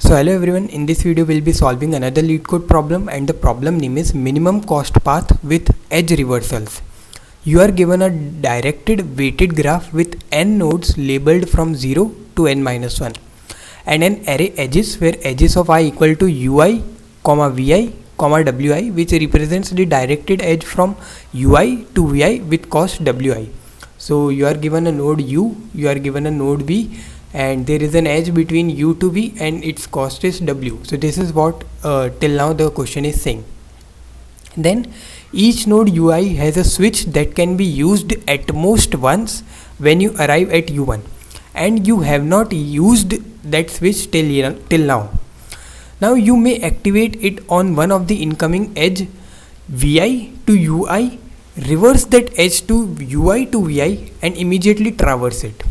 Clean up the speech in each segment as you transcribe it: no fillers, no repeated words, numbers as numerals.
So hello everyone, in this video we'll be solving another LeetCode problem, and the problem name is minimum cost path with edge reversals. You are given a directed weighted graph with n nodes labeled from 0 to n minus 1 and an array edges where edges of I equal to ui, vi, wi, which represents the directed edge from ui to vi with cost wi. So you are given a node u, you are given a node v, and there is an edge between u to v and its cost is w. So this is what till now the question is saying. Then each node ui has a switch that can be used at most once when you arrive at u1, and you have not used that switch till now. Now you may activate it on one of the incoming edge vi to ui, reverse that edge to ui to vi and immediately traverse it.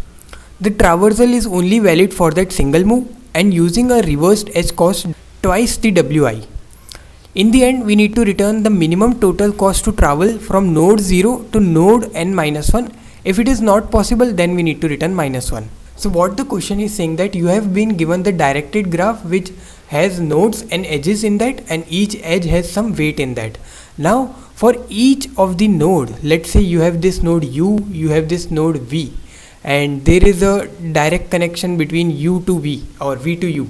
The traversal is only valid for that single move, and using a reversed edge costs twice the wi. In the end, we need to return the minimum total cost to travel from node 0 to node n minus 1. If it is not possible, then we need to return minus 1. So what the question is saying, that you have been given the directed graph which has nodes and edges in that, and each edge has some weight in that. Now for each of the node, let's say you have this node u, you have this node v, and there is a direct connection between u to v or v to u.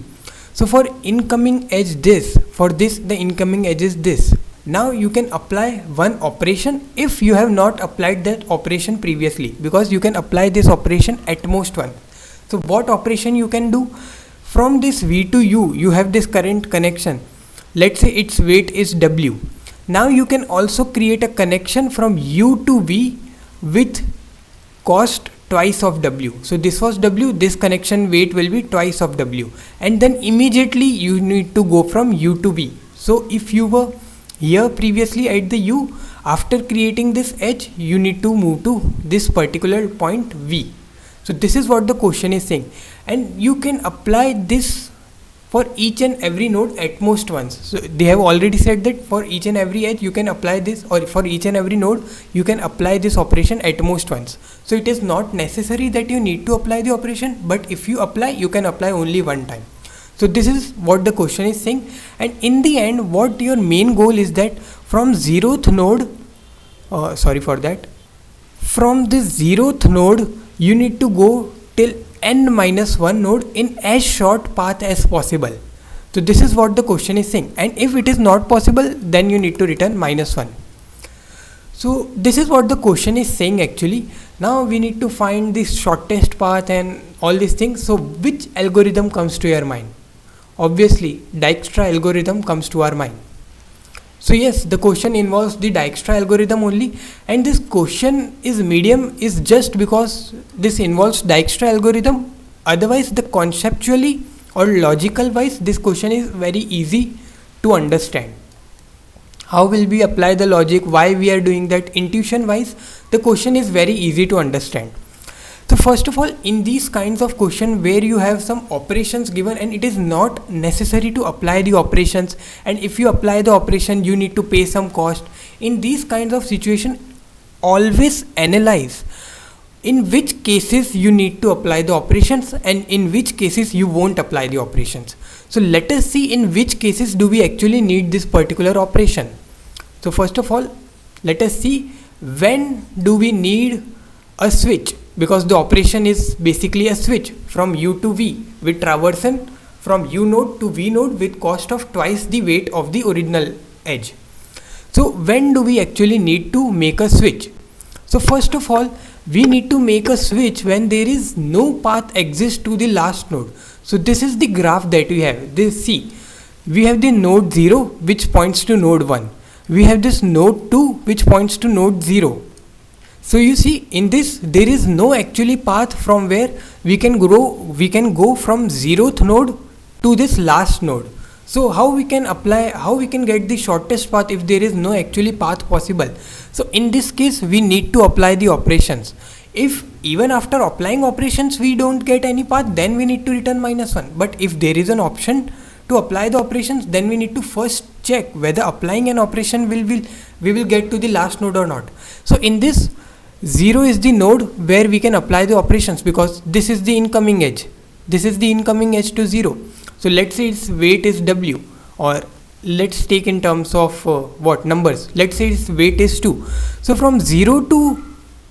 So for incoming edge this, for this the incoming edge is this. Now you can apply one operation if you have not applied that operation previously, because you can apply this operation at most one. So what operation you can do? From this v to u, you have this current connection. Let's say its weight is w. Now you can also create a connection from u to v with cost twice of w. So this was w, this connection weight will be twice of w, and then immediately you need to go from u to v. So if you were here previously at the u, after creating this edge you need to move to this particular point v. So this is what the question is saying, and you can apply this for each and every node at most once. So they have already said that for each and every edge you can apply this, or for each and every node you can apply this operation at most once. So it is not necessary that you need to apply the operation, but if you apply, you can apply only one time. So this is what the question is saying, and in the end what your main goal is, that from 0th node, from this 0th node you need to go till n minus 1 node in as short path as possible. So this is what the question is saying, and if it is not possible, then you need to return minus 1. So this is what the question is saying actually. Now we need to find the shortest path and all these things. So which algorithm comes to your mind? Obviously Dijkstra algorithm comes to our mind. So yes, the question involves the Dijkstra algorithm only, and this question is medium is just because this involves Dijkstra algorithm. Otherwise, the conceptually or logical wise, this question is very easy to understand. How will we apply the logic, why we are doing that, intuition wise, the question is very easy to understand. So first of all, in these kinds of question where you have some operations given and it is not necessary to apply the operations, and if you apply the operation you need to pay some cost, in these kinds of situation always analyze in which cases you need to apply the operations and in which cases you won't apply the operations. So let us see in which cases do we actually need this particular operation. So first of all, let us see when do we need a switch, because the operation is basically a switch from u to v with traversal from u node to v node with cost of twice the weight of the original edge. So when do we actually need to make a switch? So first of all, we need to make a switch when there is no path exists to the last node. So this is the graph that we have. This, see, we have the node 0 which points to node 1. We have this node 2 which points to node 0. So you see, in this there is no actually path from where we can go from 0th node to this last node. So how we can get the shortest path if there is no actually path possible? So in this case we need to apply the operations. If even after applying operations we don't get any path, then we need to return minus 1. But if there is an option to apply the operations, then we need to first check whether applying an operation we will get to the last node or not. So in this, 0 is the node where we can apply the operations because this is the incoming edge. this is the incoming edge to 0. So let's say its weight is W, or let's take in terms of what numbers, let's say its weight is 2. So from 0 to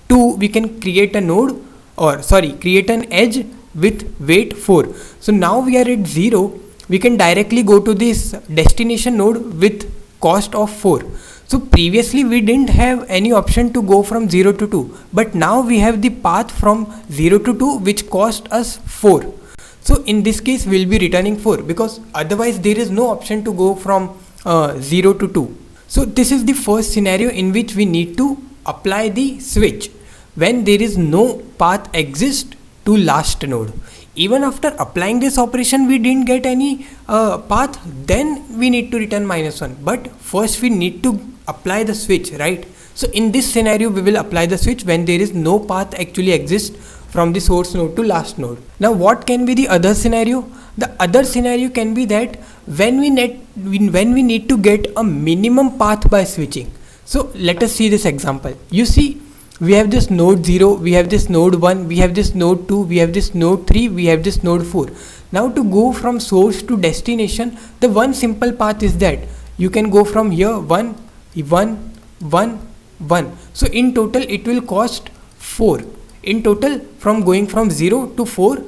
2 we can create a node, or sorry, create an edge with weight 4. So now we are at 0, we can directly go to this destination node with cost of 4. So previously we didn't have any option to go from 0 to 2, but now we have the path from 0 to 2 which cost us 4. So in this case we'll be returning 4, because otherwise there is no option to go from 0 to 2. So this is the first scenario in which we need to apply the switch when there is no path exist to last node. Even after applying this operation we didn't get any path, then we need to return -1. But first we need to apply the switch, right? So in this scenario we will apply the switch when there is no path actually exists from the source node to last node. Now what can be the other scenario? The other scenario can be that when we need to get a minimum path by switching. So let us see this example. You see, we have this node 0, we have this node 1, we have this node 2, we have this node 3, we have this node 4. Now to go from source to destination, the one simple path is that you can go from here 1, 1, 1, 1. So in total it will cost 4. In total, from going from 0 to 4,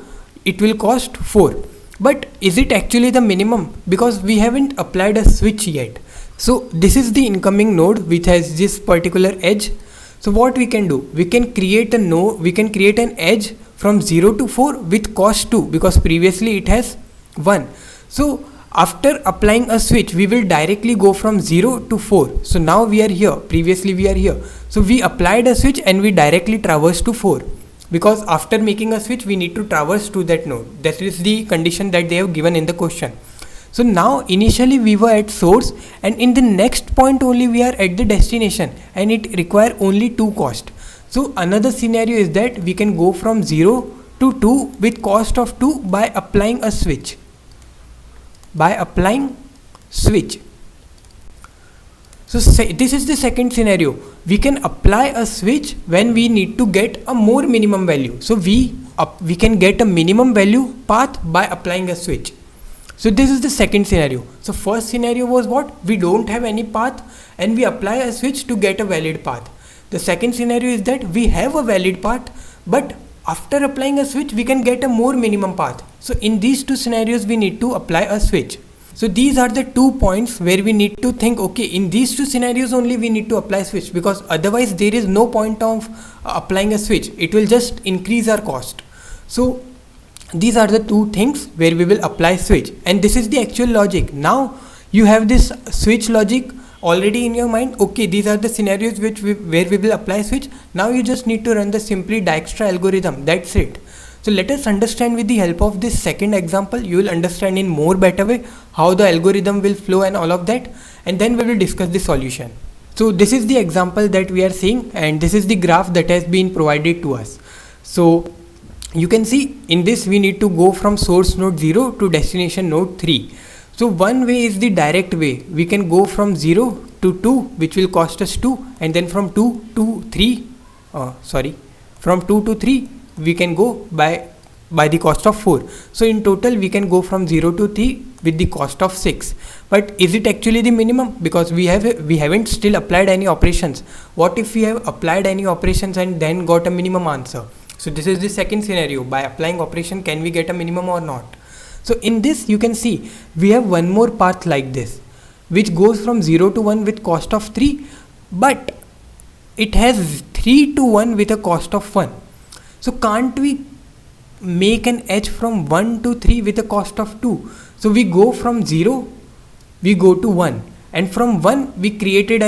it will cost 4. But is it actually the minimum? Because we haven't applied a switch yet. So this is the incoming node which has this particular edge. So what we can do? We can create a node, we can create an edge from 0 to 4 with cost 2, because previously it has 1. So after applying a switch, we will directly go from 0 to 4. So now we are here, previously we are here. So we applied a switch and we directly traverse to 4, because after making a switch we need to traverse to that node. That is the condition that they have given in the question. So now initially we were at source, and in the next point only we are at the destination, and it require only 2 cost. So another scenario is that we can go from 0 to 2 with cost of 2 by applying a switch. So this is the second scenario. We can apply a switch when we need to get a more minimum value. So we can get a minimum value path by applying a switch. So this is the second scenario. So first scenario was what? We don't have any path and we apply a switch to get a valid path. The second scenario is that we have a valid path, but after applying a switch we can get a more minimum path. So in these two scenarios we need to apply a switch. So these are the 2 points where we need to think, okay, in these 2 scenarios only we need to apply switch, because otherwise there is no point of applying a switch. It will just increase our cost. So these are the 2 things where we will apply switch, and this is the actual logic. Now you have this switch logic already in your mind. Okay, these are the scenarios where we will apply switch. Now you just need to run the simply Dijkstra algorithm. That's it. So let us understand with the help of this second example. You will understand in more better way how the algorithm will flow and all of that, and then we will discuss the solution. So this is the example that we are seeing, and this is the graph that has been provided to us. So you can see in this we need to go from source node 0 to destination node 3. So one way is the direct way. We can go from 0 to 2, which will cost us 2, and then from 2 to 3 we can go by the cost of 4. So in total we can go from 0 to 3 with the cost of 6. But is it actually the minimum? Because we haven't still applied any operations. What if we have applied any operations and then got a minimum answer? So this is the second scenario. By applying operation, can we get a minimum or not? So in this you can see we have one more path like this, which goes from 0 to 1 with cost of 3, but it has 3 to 1 with a cost of 1. So can't we make an edge from 1 to 3 with a cost of 2? So we go from 0, we go to 1, and from 1 we created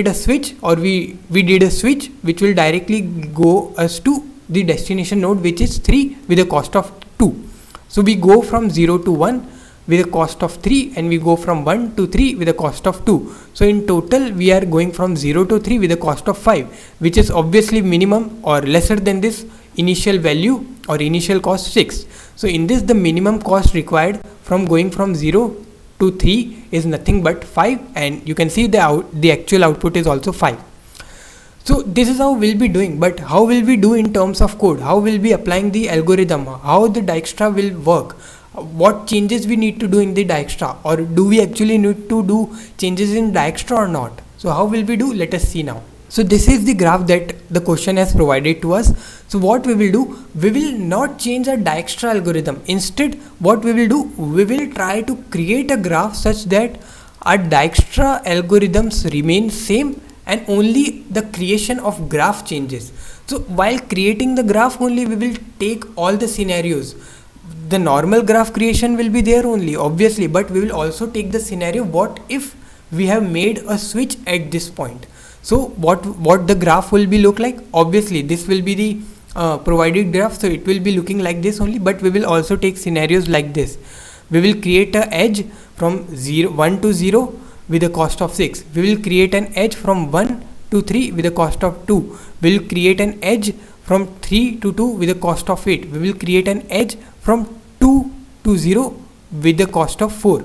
a switch, or we did a switch which will directly go us to the destination node, which is 3 with a cost of 2. So we go from 0 to 1 with a cost of 3, and we go from 1 to 3 with a cost of 2. So in total we are going from 0 to 3 with a cost of 5, which is obviously minimum or lesser than this initial value or initial cost 6. So in this the minimum cost required from going from 0 to 3 is nothing but 5, and you can see the actual output is also 5. So this is how we'll be doing, but how will we do in terms of code? How will be applying the algorithm? How the Dijkstra will work? What changes we need to do in the Dijkstra, or do we actually need to do changes in Dijkstra or not? So how will we do? Let us see now. So this is the graph that the question has provided to us. So what we will do, we will not change our Dijkstra algorithm. Instead, what we will do, we will try to create a graph such that our Dijkstra algorithms remain same and only the creation of graph changes. So while creating the graph only, we will take all the scenarios. The normal graph creation will be there only, obviously, but we will also take the scenario, what if we have made a switch at this point. So what the graph will be look like? Obviously this will be the provided graph, so it will be looking like this only, but we will also take scenarios like this. We will create an edge from 1 to 0 with a cost of 6. We will create an edge from 1 to 3 with a cost of 2. We will create an edge from 3 to 2 with a cost of 8. We will create an edge from 2 to 0 with the cost of 4.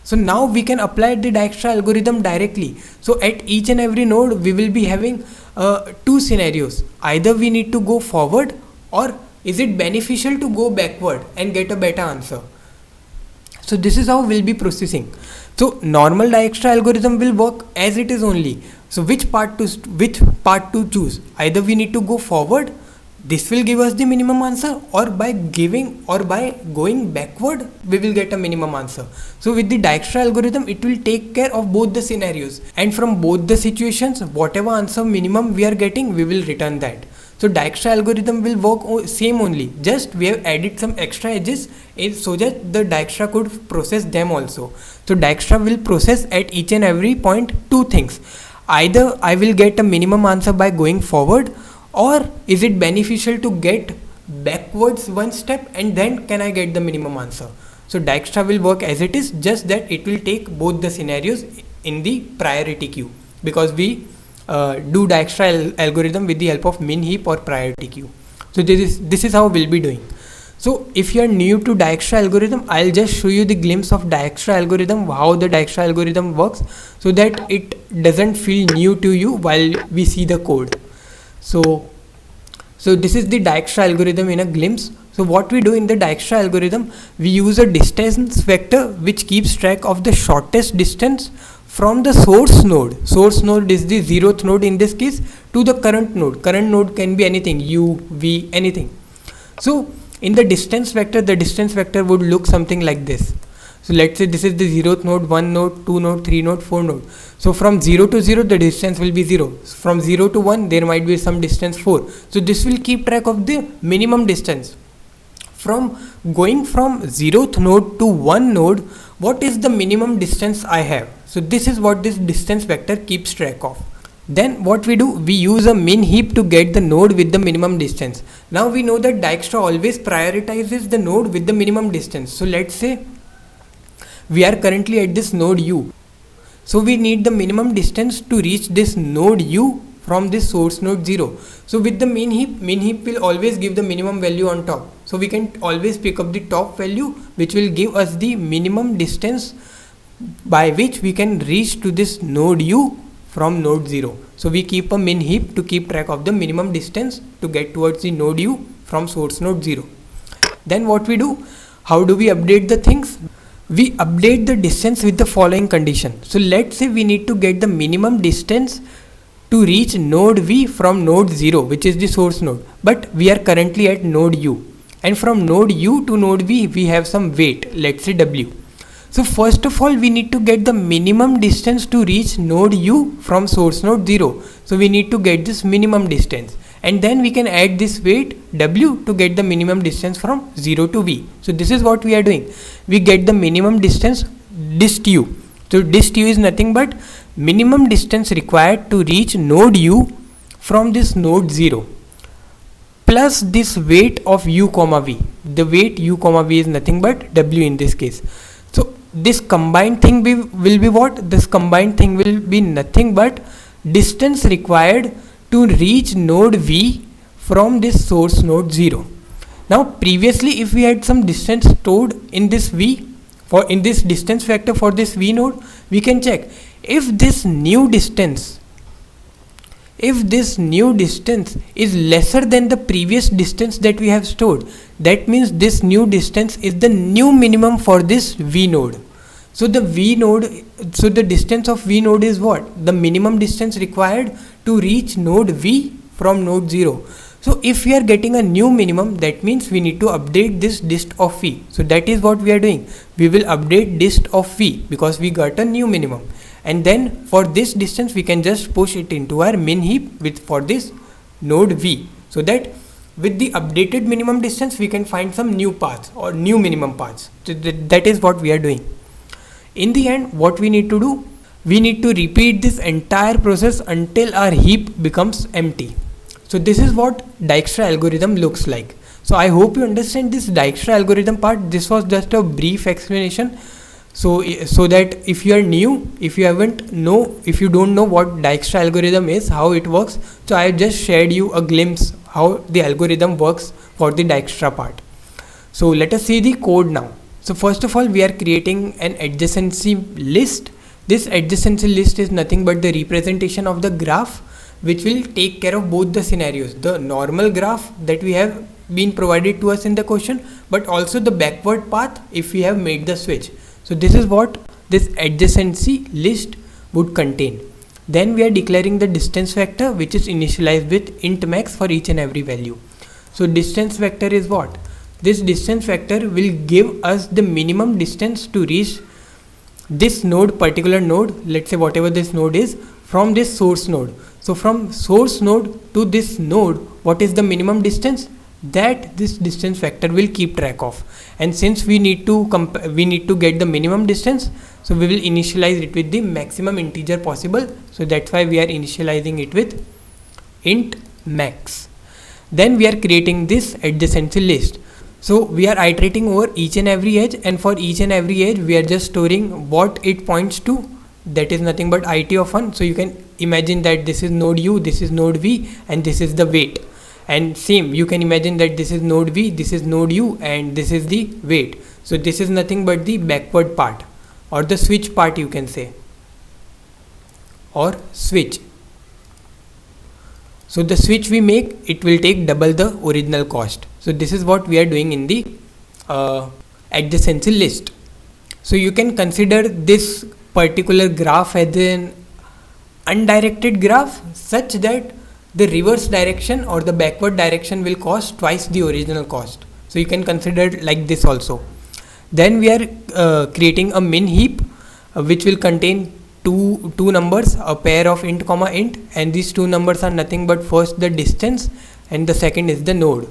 So now we can apply the Dijkstra algorithm directly. So at each and every node we will be having two scenarios. Either we need to go forward, or is it beneficial to go backward and get a better answer. So this is how we'll be processing. So normal Dijkstra algorithm will work as it is only. So which part to choose? Either we need to go forward, this will give us the minimum answer, or by going backward we will get a minimum answer. So with the Dijkstra algorithm, it will take care of both the scenarios, and from both the situations, whatever answer minimum we are getting, we will return that. So Dijkstra algorithm will work same only, just we have added some extra edges so that the Dijkstra could process them also. So Dijkstra will process at each and every point two things. Either I will get a minimum answer by going forward, or is it beneficial to get backwards one step and then can I get the minimum answer. So Dijkstra will work as it is, just that it will take both the scenarios in the priority queue, because we do Dijkstra algorithm with the help of min heap or priority queue. So this is how we'll be doing. So if you are new to Dijkstra algorithm, I'll just show you the glimpse of Dijkstra algorithm, how the Dijkstra algorithm works, so that it doesn't feel new to you while we see the code. So this is the Dijkstra algorithm in a glimpse. So what we do in the Dijkstra algorithm, we use a distance vector which keeps track of the shortest distance from the source node. Source node is the 0th node in this case, to the current node. Current node can be anything, u, v, anything. So in the distance vector would look something like this. So let's say this is the 0th node, 1 node, 2 node, 3 node, 4 node. So from 0 to 0 the distance will be 0. From 0 to 1 there might be some distance 4. So this will keep track of the minimum distance. From going from 0th node to 1 node, what is the minimum distance I have? So this is what this distance vector keeps track of. Then what we do, we use a min heap to get the node with the minimum distance. Now we know that Dijkstra always prioritizes the node with the minimum distance. So let's say we are currently at this node u. So we need the minimum distance to reach this node u from this source node 0. So with the min heap will always give the minimum value on top. So we can always pick up the top value, which will give us the minimum distance by which we can reach to this node u from node 0. So we keep a min heap to keep track of the minimum distance to get towards the node u from source node 0. Then what we do, how do we update the things? We update the distance with the following condition. So let's say we need to get the minimum distance to reach node v from node 0, which is the source node, but we are currently at node u, and from node u to node v we have some weight, let's say w. So first of all we need to get the minimum distance to reach node u from source node 0. So we need to get this minimum distance, and then we can add this weight w to get the minimum distance from 0 to v. So this is what we are doing. We get the minimum distance dist u. So dist u is nothing but minimum distance required to reach node u from this node 0 plus this weight of u comma v. The weight u comma v is nothing but w in this case. So this combined thing will be what? This combined thing will be nothing but distance required to reach node v from this source node 0. Now previously if we had some distance stored in this v, in this distance vector for this v node, we can check if this new distance if this new distance is lesser than the previous distance that we have stored, that means this new distance is the new minimum for this V node. So the distance of V node is what? The minimum distance required to reach node V from node 0. So if we are getting a new minimum, that means we need to update this dist of V. So that is what we are doing. We will update dist of V because we got a new minimum. And then for this distance we can just push it into our min heap for this node V, so that with the updated minimum distance we can find some new paths or new minimum paths. So that is what we are doing. In the end, what we need to do, we need to repeat this entire process until our heap becomes empty. So this is what Dijkstra algorithm looks like. So I hope you understand this Dijkstra algorithm part. This was just a brief explanation. So that if you are new, if you don't know what Dijkstra algorithm is, how it works, so I have just shared you a glimpse how the algorithm works for the Dijkstra part. So let us see the code now. So first of all, we are creating an adjacency list. This adjacency list is nothing but the representation of the graph, which will take care of both the scenarios, the normal graph that we have been provided to us in the question, but also the backward path if we have made the switch. So this is what this adjacency list would contain. Then we are declaring the distance vector, which is initialized with int max for each and every value. So distance vector is what? This distance vector will give us the minimum distance to reach this node, particular node, let's say whatever this node is, from this source node. So from source node to this node, what is the minimum distance? That this distance vector will keep track of. And since we need to get the minimum distance, so we will initialize it with the maximum integer possible. So that's why we are initializing it with int max. Then we are creating this adjacency list. So we are iterating over each and every edge, and for each and every edge we are just storing what it points to. That is nothing but it of 1. So you can imagine that this is node U, this is node V, and this is the weight. And same, you can imagine that this is node V, this is node U, and this is the weight. So this is nothing but the backward part, or the switch part you can say, or switch. So the switch we make, it will take double the original cost. So this is what we are doing in the adjacency list. So you can consider this particular graph as an undirected graph, such that the reverse direction or the backward direction will cost twice the original cost. So you can consider it like this also. Then we are creating a min heap, which will contain two numbers, a pair of int comma int, and these two numbers are nothing but first the distance and the second is the node.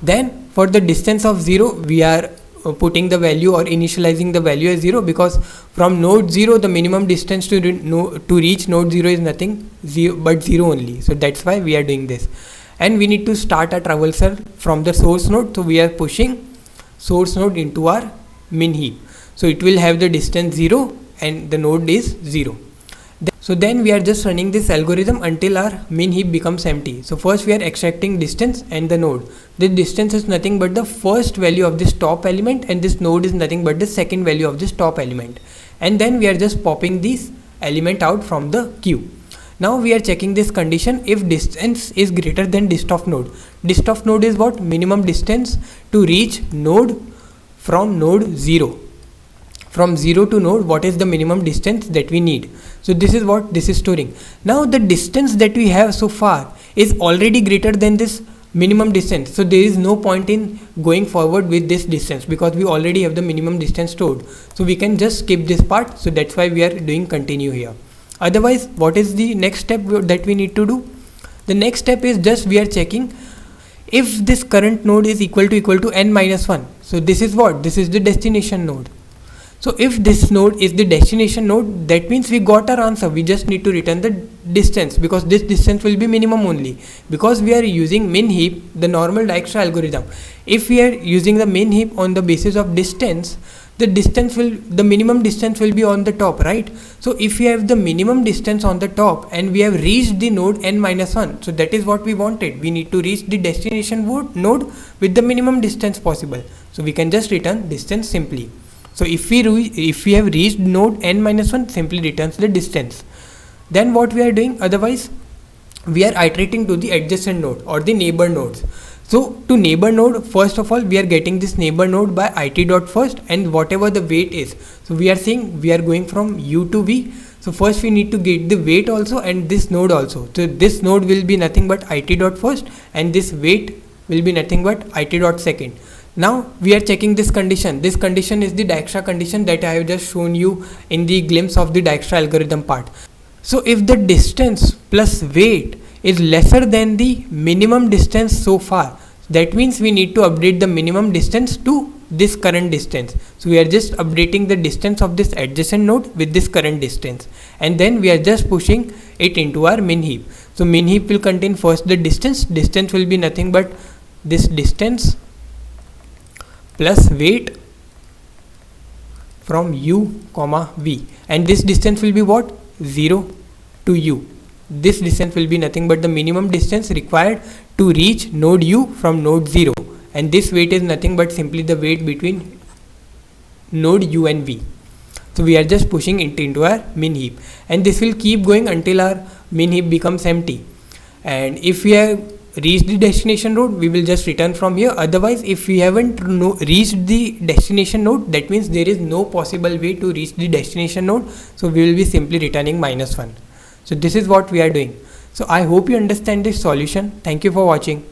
Then for the distance of 0, we are putting the value or initializing the value as 0, because from node 0 the minimum distance to reach node 0 is nothing but 0 only. So that's why we are doing this. And we need to start a traversal from the source node. So we are pushing source node into our min heap. So it will have the distance 0 and the node is 0. So then we are just running this algorithm until our min heap becomes empty. So first we are extracting distance and the node. This distance is nothing but the first value of this top element, and this node is nothing but the second value of this top element. And then we are just popping this element out from the queue. Now we are checking this condition if distance is greater than dist of node. Dist of node is what? Minimum distance to reach node from node 0. From 0 to node, what is the minimum distance that we need? So this is what this is storing. Now the distance that we have so far is already greater than this minimum distance. So there is no point in going forward with this distance, because we already have the minimum distance stored. So we can just skip this part. So that's why we are doing continue here. Otherwise, what is the next step that we need to do? The next step is just we are checking if this current node is equal to n minus 1. So this is what? This is the destination node. So if this node is the destination node, that means we got our answer. We just need to return the distance, because this distance will be minimum only, because we are using min heap, the normal Dijkstra algorithm. If we are using the min heap on the basis of distance, the minimum distance will be on the top, right? So if we have the minimum distance on the top and we have reached the node n minus 1, so that is what we wanted. We need to reach the destination node with the minimum distance possible. So we can just return distance simply. So if we have reached node n minus 1, simply returns the distance. Then what we are doing, otherwise we are iterating to the adjacent node or the neighbor nodes. So to neighbor node, first of all we are getting this neighbor node by it.first and whatever the weight is. So we are saying we are going from u to v. So first we need to get the weight also and this node also. So this node will be nothing but it.first and this weight will be nothing but it.second. Now we are checking this condition. This condition is the Dijkstra condition that I have just shown you in the glimpse of the Dijkstra algorithm part. So if the distance plus weight is lesser than the minimum distance so far, that means we need to update the minimum distance to this current distance. So we are just updating the distance of this adjacent node with this current distance, and then we are just pushing it into our min heap. So min heap will contain first the distance. Distance will be nothing but this distance plus weight from u comma v, and this distance will be what? 0 to u. This distance will be nothing but the minimum distance required to reach node u from node 0, and this weight is nothing but simply the weight between node u and v. So we are just pushing it into our min heap, and this will keep going until our min heap becomes empty. And if we have reached the destination node, we will just return from here. Otherwise, if we haven't reached the destination node, that means there is no possible way to reach the destination node, so we will be simply returning -1. So this is what we are doing. So I hope you understand this solution. Thank you for watching.